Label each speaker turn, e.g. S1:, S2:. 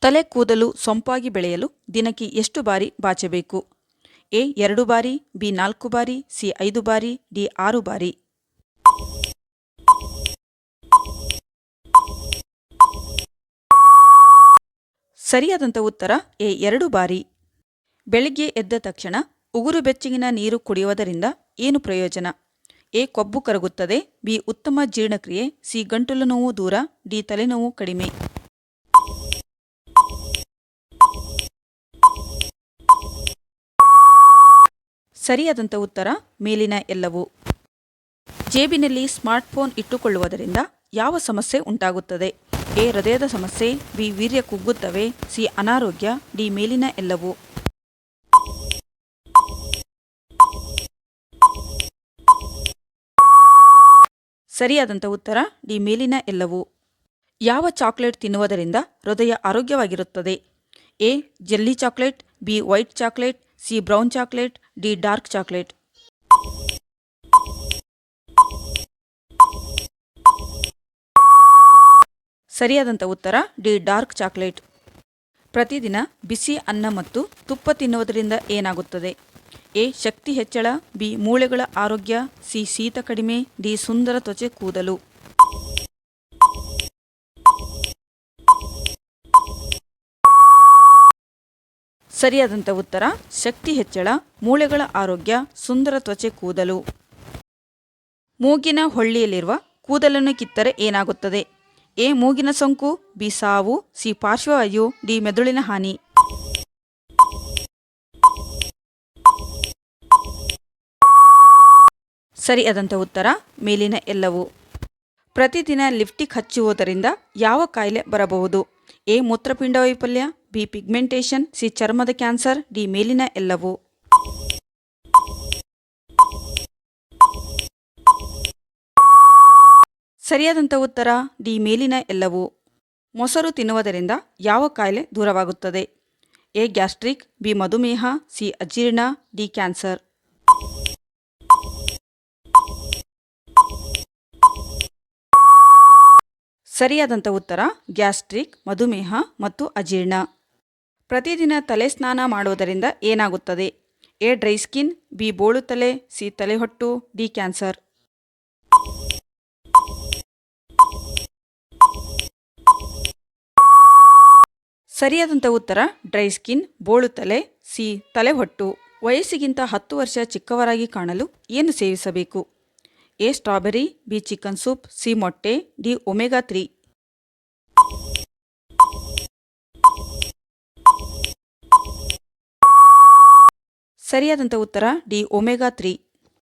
S1: ತಲೆ ಕೂದಲು ಸೊಂಪಾಗಿ ಬೆಳೆಯಲು ದಿನಕ್ಕೆ ಎಷ್ಟು ಬಾರಿ ಬಾಚಬೇಕು? ಎ 2 ಬಾರಿ, ಬಿ 4 ಬಾರಿ, ಸಿ 5 ಬಾರಿ, ಡಿ 6 ಬಾರಿ. ಸರಿಯಾದಂಥ ಉತ್ತರ ಎ 2 ಬಾರಿ. ಬೆಳಿಗ್ಗೆ ಎದ್ದ ತಕ್ಷಣ ಉಗುರು ಬೆಚ್ಚಗಿನ ನೀರು ಕುಡಿಯುವುದರಿಂದ ಏನು ಪ್ರಯೋಜನ? ಎ ಕೊಬ್ಬು ಕರಗುತ್ತದೆ, ಬಿ ಉತ್ತಮ ಜೀರ್ಣಕ್ರಿಯೆ, ಸಿ ಗಂಟಲು ನೋವು ದೂರ, ಡಿ ತಲೆನೋವು ಕಡಿಮೆ. ಸರಿಯಾದಂಥ ಉತ್ತರ ಮೇಲಿನ ಎಲ್ಲವೂ. ಜೇಬಿನಲ್ಲಿ ಸ್ಮಾರ್ಟ್ಫೋನ್ ಇಟ್ಟುಕೊಳ್ಳುವುದರಿಂದ ಯಾವ ಸಮಸ್ಯೆ ಉಂಟಾಗುತ್ತದೆ? ಎ ಹೃದಯದ ಸಮಸ್ಯೆ, ಬಿ ವೀರ್ಯ ಕುಗ್ಗುತ್ತವೆ, ಸಿ ಅನಾರೋಗ್ಯ, ಡಿ ಮೇಲಿನ ಎಲ್ಲವೂ. ಸರಿಯಾದಂಥ ಉತ್ತರ ಡಿ ಮೇಲಿನ ಎಲ್ಲವೂ. ಯಾವ ಚಾಕ್ಲೇಟ್ ತಿನ್ನುವುದರಿಂದ ಹೃದಯ ಆರೋಗ್ಯವಾಗಿರುತ್ತದೆ? A jelly chocolate, B white chocolate, C brown chocolate, D dark chocolate. ಸರಿಯಾದಂಥ ಉತ್ತರ ಡಿ ಡಾರ್ಕ್ ಚಾಕ್ಲೇಟ್. ಪ್ರತಿದಿನ ಬಿಸಿ ಅನ್ನ ಮತ್ತು ತುಪ್ಪ ತಿನ್ನುವುದರಿಂದ ಏನಾಗುತ್ತದೆ? ಎ ಶಕ್ತಿ ಹೆಚ್ಚಳ, ಬಿ ಮೂಳೆಗಳ ಆರೋಗ್ಯ, ಸಿ ಶೀತ ಕಡಿಮೆ, ಡಿ ಸುಂದರ ತ್ವಚೆ ಕೂದಲು. ಸರಿಯಾದಂಥ ಉತ್ತರ ಶಕ್ತಿ ಹೆಚ್ಚಳ, ಮೂಳೆಗಳ ಆರೋಗ್ಯ, ಸುಂದರ ತ್ವಚೆ ಕೂದಲು. ಮೂಗಿನ ಹೊಳ್ಳಿಯಲ್ಲಿರುವ ಕೂದಲನ್ನು ಕಿತ್ತರೆ ಏನಾಗುತ್ತದೆ? ಎ ಮೂಗಿನ ಸೋಂಕು, ಬಿ ಸಾವು, ಸಿ ಪಾರ್ಶ್ವವಾಯು, ಡಿ ಮೆದುಳಿನ ಹಾನಿ. ಸರಿಯಾದಂಥ ಉತ್ತರ ಮೇಲಿನ ಎಲ್ಲವೂ. ಪ್ರತಿದಿನ ಲಿಪ್ಸ್ಟಿಕ್ ಹಚ್ಚುವುದರಿಂದ ಯಾವ ಕಾಯಿಲೆ ಬರಬಹುದು? ಎ ಮೂತ್ರಪಿಂಡ ವೈಫಲ್ಯ, ಬಿ ಪಿಗ್ಮೆಂಟೇಷನ್, ಸಿ ಚರ್ಮದ ಕ್ಯಾನ್ಸರ್, ಡಿ ಮೇಲಿನ ಎಲ್ಲವೂ. ಸರಿಯಾದಂಥ ಉತ್ತರ ಡಿ ಮೇಲಿನ ಎಲ್ಲವೂ. ಮೊಸರು ತಿನ್ನುವುದರಿಂದ ಯಾವ ಕಾಯಿಲೆ ದೂರವಾಗುತ್ತದೆ? ಎ ಗ್ಯಾಸ್ಟ್ರಿಕ್, ಬಿ ಮಧುಮೇಹ, ಸಿ ಅಜೀರ್ಣ, ಡಿ ಕ್ಯಾನ್ಸರ್. ಸರಿಯಾದಂಥ ಉತ್ತರ ಗ್ಯಾಸ್ಟ್ರಿಕ್, ಮಧುಮೇಹ ಮತ್ತು ಅಜೀರ್ಣ. ಪ್ರತಿದಿನ ತಲೆ ಸ್ನಾನ ಮಾಡುವುದರಿಂದ ಏನಾಗುತ್ತದೆ? ಎ ಡ್ರೈ ಸ್ಕಿನ್, ಬಿ ಬೋಳು ತಲೆ, ಸಿ ತಲೆಹೊಟ್ಟು, ಡಿ ಕ್ಯಾನ್ಸರ್. ಸರಿಯಾದಂಥ ಉತ್ತರ ಡ್ರೈ ಸ್ಕಿನ್, ಬೋಳು ತಲೆ, ಸಿ ತಲೆಹೊಟ್ಟು. ವಯಸ್ಸಿಗಿಂತ 10 ವರ್ಷ ಚಿಕ್ಕವರಾಗಿ ಕಾಣಲು ಏನು ಸೇವಿಸಬೇಕು? A strawberry, B chicken soup, C ಮೊಟ್ಟೆ, ಡಿ ಒಮೆಗಾ 3. ಸರಿಯಾದಂಥ ಉತ್ತರ ಡಿ ಒಮೆಗಾ 3.